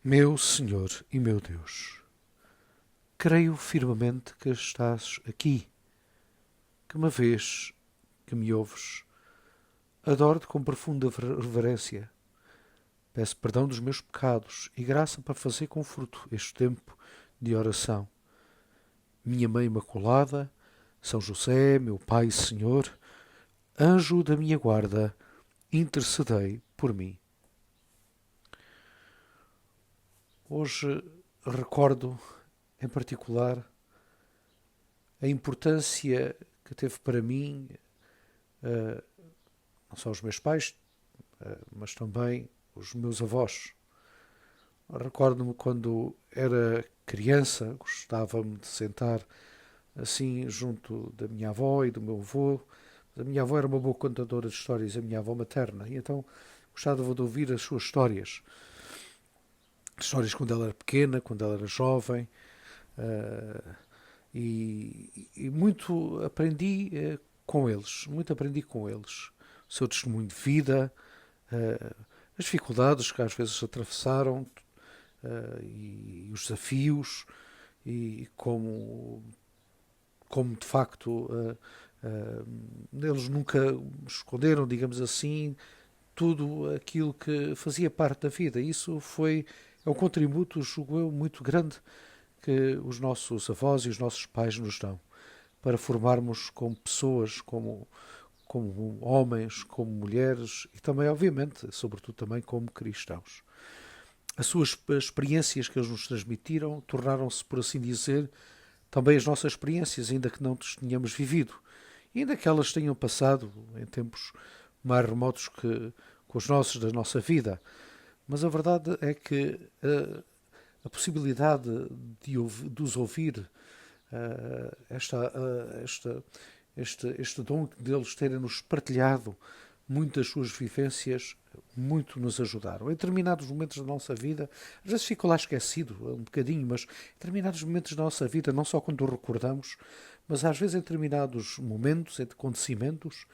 Meu Senhor e meu Deus, creio firmemente que estás aqui, que me vês, que me ouves. Adoro-te com profunda reverência. Peço perdão dos meus pecados e graça para fazer com fruto este tempo de oração. Minha Mãe Imaculada, São José, meu Pai e Senhor, anjo da minha guarda, intercedei por mim. Hoje recordo, em particular, a importância que teve para mim, não só os meus pais, mas também os meus avós. Recordo-me quando era criança, gostava-me de sentar assim junto da minha avó e do meu avô. A minha avó era uma boa contadora de histórias, a minha avó materna, e então gostava de ouvir as suas histórias. Histórias quando ela era pequena, quando ela era jovem, e muito aprendi com eles, muito aprendi com eles. O seu testemunho de vida, as dificuldades que às vezes atravessaram, e os desafios, e como de facto eles nunca esconderam, digamos assim, tudo aquilo que fazia parte da vida. Isso é um contributo, julgo eu, muito grande que os nossos avós e os nossos pais nos dão para formarmos como pessoas, como homens, como mulheres e também, obviamente, sobretudo também como cristãos. As suas experiências que eles nos transmitiram tornaram-se, por assim dizer, também as nossas experiências, ainda que não as tenhamos vivido, e ainda que elas tenham passado em tempos mais remotos que os nossos da nossa vida. Mas a verdade é que a possibilidade de os ouvir, uh, esta, uh, esta, este dom deles terem-nos partilhado muitas suas vivências, muito nos ajudaram. Em determinados momentos da nossa vida, às vezes ficou lá esquecido um bocadinho, mas em determinados momentos da nossa vida, não só quando o recordamos, mas às vezes em determinados momentos, em acontecimentos,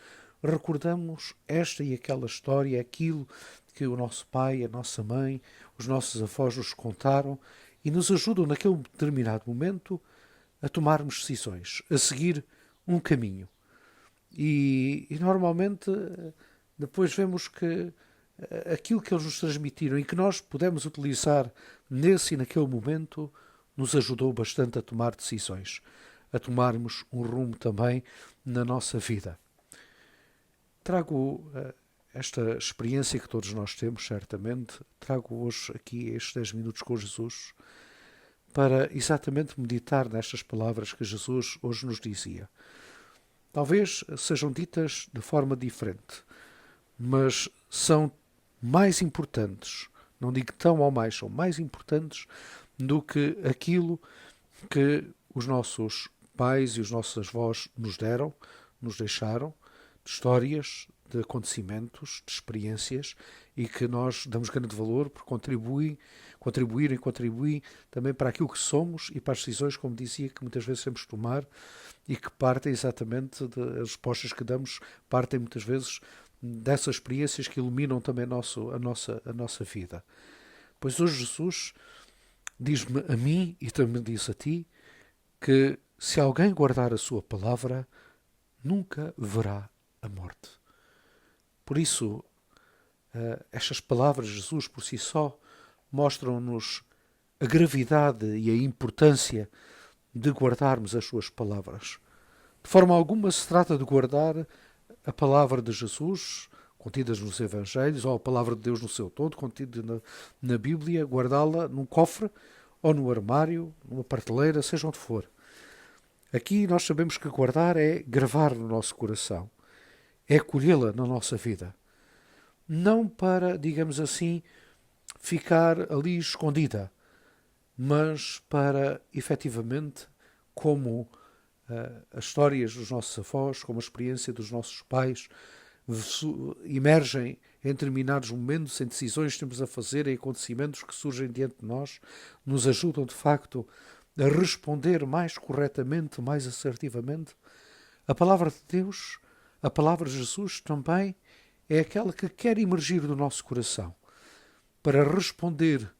recordamos esta e aquela história, aquilo que o nosso pai, a nossa mãe, os nossos avós nos contaram e nos ajudam naquele determinado momento a tomarmos decisões, a seguir um caminho. E normalmente depois vemos que aquilo que eles nos transmitiram e que nós pudemos utilizar nesse e naquele momento nos ajudou bastante a tomar decisões, a tomarmos um rumo também na nossa vida. Trago esta experiência que todos nós temos, certamente, trago hoje aqui estes 10 minutos com Jesus para exatamente meditar nestas palavras que Jesus hoje nos dizia. Talvez sejam ditas de forma diferente, mas são mais importantes, não digo tão ou mais, são mais importantes do que aquilo que os nossos pais e os nossos avós nos deram, nos deixaram, de histórias, de acontecimentos, de experiências, e que nós damos grande valor por contribuir também para aquilo que somos e para as decisões, como dizia, que muitas vezes temos de tomar e que partem exatamente das respostas que damos, partem muitas vezes dessas experiências que iluminam também a nossa vida. Pois hoje Jesus diz-me a mim e também diz a ti que se alguém guardar a sua palavra, nunca verá a morte. Por isso, estas palavras de Jesus por si só mostram-nos a gravidade e a importância de guardarmos as suas palavras. De forma alguma se trata de guardar a palavra de Jesus, contidas nos Evangelhos, ou a palavra de Deus no seu todo, contida na Bíblia, guardá-la num cofre, ou no armário, numa prateleira, seja onde for. Aqui nós sabemos que guardar é gravar no nosso coração, é acolhê-la na nossa vida. Não para, digamos assim, ficar ali escondida, mas para, efetivamente, como as histórias dos nossos avós, como a experiência dos nossos pais, emergem em determinados momentos, em decisões que temos a fazer, em acontecimentos que surgem diante de nós, nos ajudam, de facto, a responder mais corretamente, mais assertivamente. A palavra de Deus, a palavra de Jesus também é aquela que quer emergir do nosso coração para responder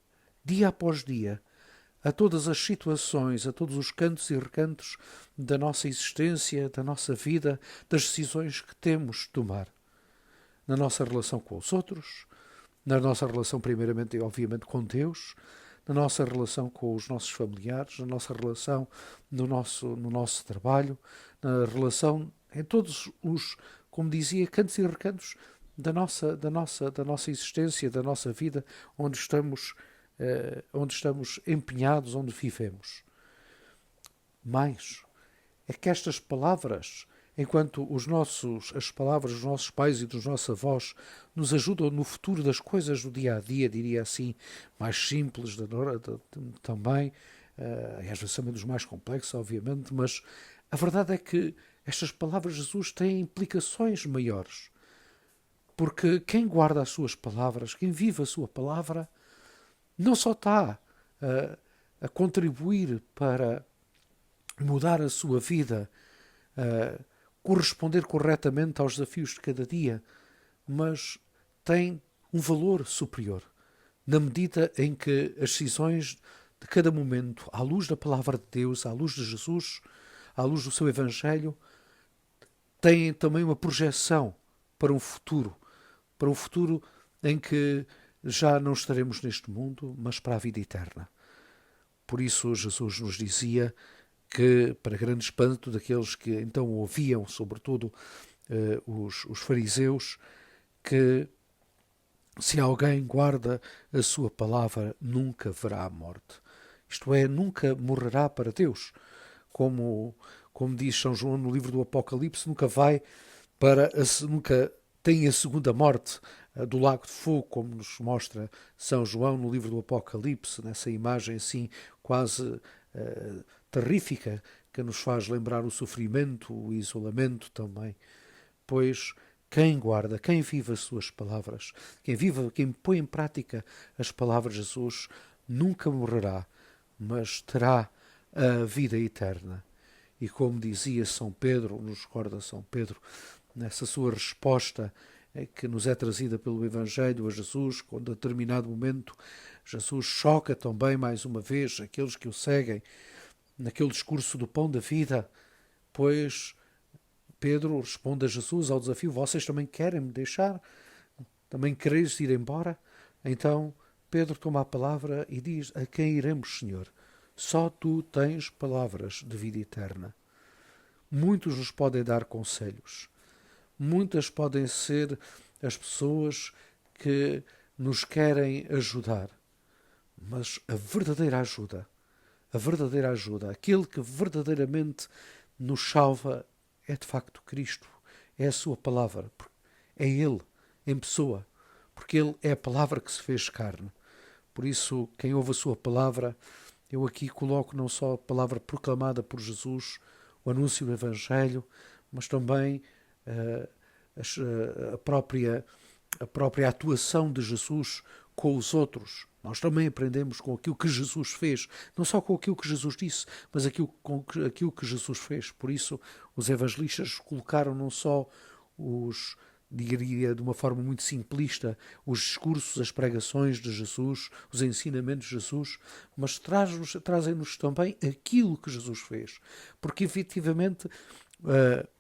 dia após dia, a todas as situações, a todos os cantos e recantos da nossa existência, da nossa vida, das decisões que temos de tomar. Na nossa relação com os outros, na nossa relação primeiramente e obviamente com Deus, na nossa relação com os nossos familiares, na nossa relação no nosso trabalho, na relação em todos os, como dizia, cantos e recantos da nossa existência, da nossa vida, onde estamos empenhados, onde vivemos. Mais é que estas palavras, enquanto as palavras dos nossos pais e dos nossos avós nos ajudam no futuro das coisas do dia a dia, diria assim, mais simples também, e às vezes também dos mais complexos, obviamente, mas a verdade é que estas palavras de Jesus têm implicações maiores. Porque quem guarda as suas palavras, quem vive a sua palavra, não só está a contribuir para mudar a sua vida, corresponder corretamente aos desafios de cada dia, mas tem um valor superior, na medida em que as decisões de cada momento, à luz da palavra de Deus, à luz de Jesus, à luz do seu Evangelho, têm também uma projeção para um futuro em que já não estaremos neste mundo, mas para a vida eterna. Por isso Jesus nos dizia que, para grande espanto daqueles que então ouviam, sobretudo os fariseus, que se alguém guarda a sua palavra, nunca verá a morte. Isto é, nunca morrerá para Deus. Como diz São João no livro do Apocalipse, nunca tem a segunda morte do lago de fogo, como nos mostra São João no livro do Apocalipse, nessa imagem assim quase terrífica, que nos faz lembrar o sofrimento, o isolamento também. Pois quem guarda, quem vive as suas palavras, quem põe em prática as palavras de Jesus, nunca morrerá, mas terá a vida eterna. E como dizia São Pedro, nos recorda São Pedro, nessa sua resposta que nos é trazida pelo Evangelho a Jesus, quando a determinado momento Jesus choca também mais uma vez aqueles que o seguem, naquele discurso do pão da vida, pois Pedro responde a Jesus ao desafio: vocês também querem me deixar? Também quereis ir embora? Então Pedro toma a palavra e diz: a quem iremos, Senhor? Só tu tens palavras de vida eterna. Muitos nos podem dar conselhos. Muitas podem ser as pessoas que nos querem ajudar. Mas a verdadeira ajuda, aquele que verdadeiramente nos salva, é de facto Cristo. É a sua palavra. É Ele, em pessoa. Porque Ele é a palavra que se fez carne. Por isso, quem ouve a sua palavra, eu aqui coloco não só a palavra proclamada por Jesus, o anúncio do Evangelho, mas também a própria atuação de Jesus com os outros. Nós também aprendemos com aquilo que Jesus fez, não só com aquilo que Jesus disse, mas com aquilo que Jesus fez. Por isso, os evangelistas colocaram não só diria de uma forma muito simplista, os discursos, as pregações de Jesus, os ensinamentos de Jesus, mas trazem-nos também aquilo que Jesus fez. Porque, efetivamente,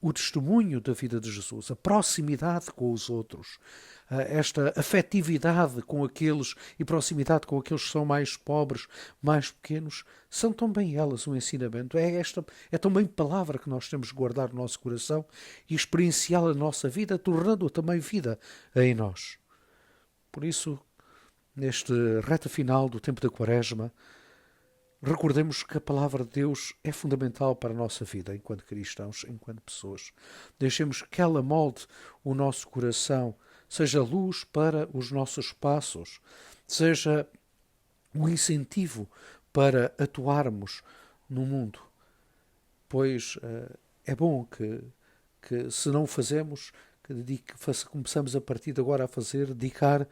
o testemunho da vida de Jesus, a proximidade com os outros, esta afetividade com aqueles e proximidade com aqueles que são mais pobres, mais pequenos, são também elas um ensinamento. É também palavra que nós temos de guardar no nosso coração e experienciá-la na nossa vida, tornando-a também vida em nós. Por isso, neste reta final do tempo da Quaresma, recordemos que a palavra de Deus é fundamental para a nossa vida enquanto cristãos, enquanto pessoas. Deixemos que ela molde o nosso coração, seja luz para os nossos passos, seja um incentivo para atuarmos no mundo. Pois é bom que se não o fazemos, começamos a partir de agora a dedicar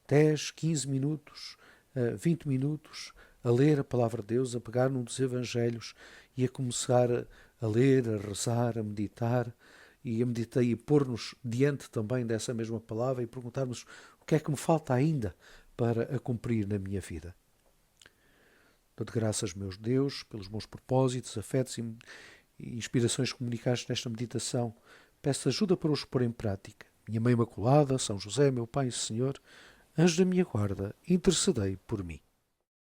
10, 15 minutos, 20 minutos a ler a palavra de Deus, a pegar num dos Evangelhos e a começar a ler, a rezar, a meditar e pôr-nos diante também dessa mesma palavra e perguntarmos o que é que me falta ainda para a cumprir na minha vida. Dou-te graças, meu Deus, pelos bons propósitos, afetos e inspirações comunicadas nesta meditação. Peço ajuda para os pôr em prática. Minha Mãe Imaculada, São José, meu Pai e Senhor, anjo da minha guarda, intercedei por mim.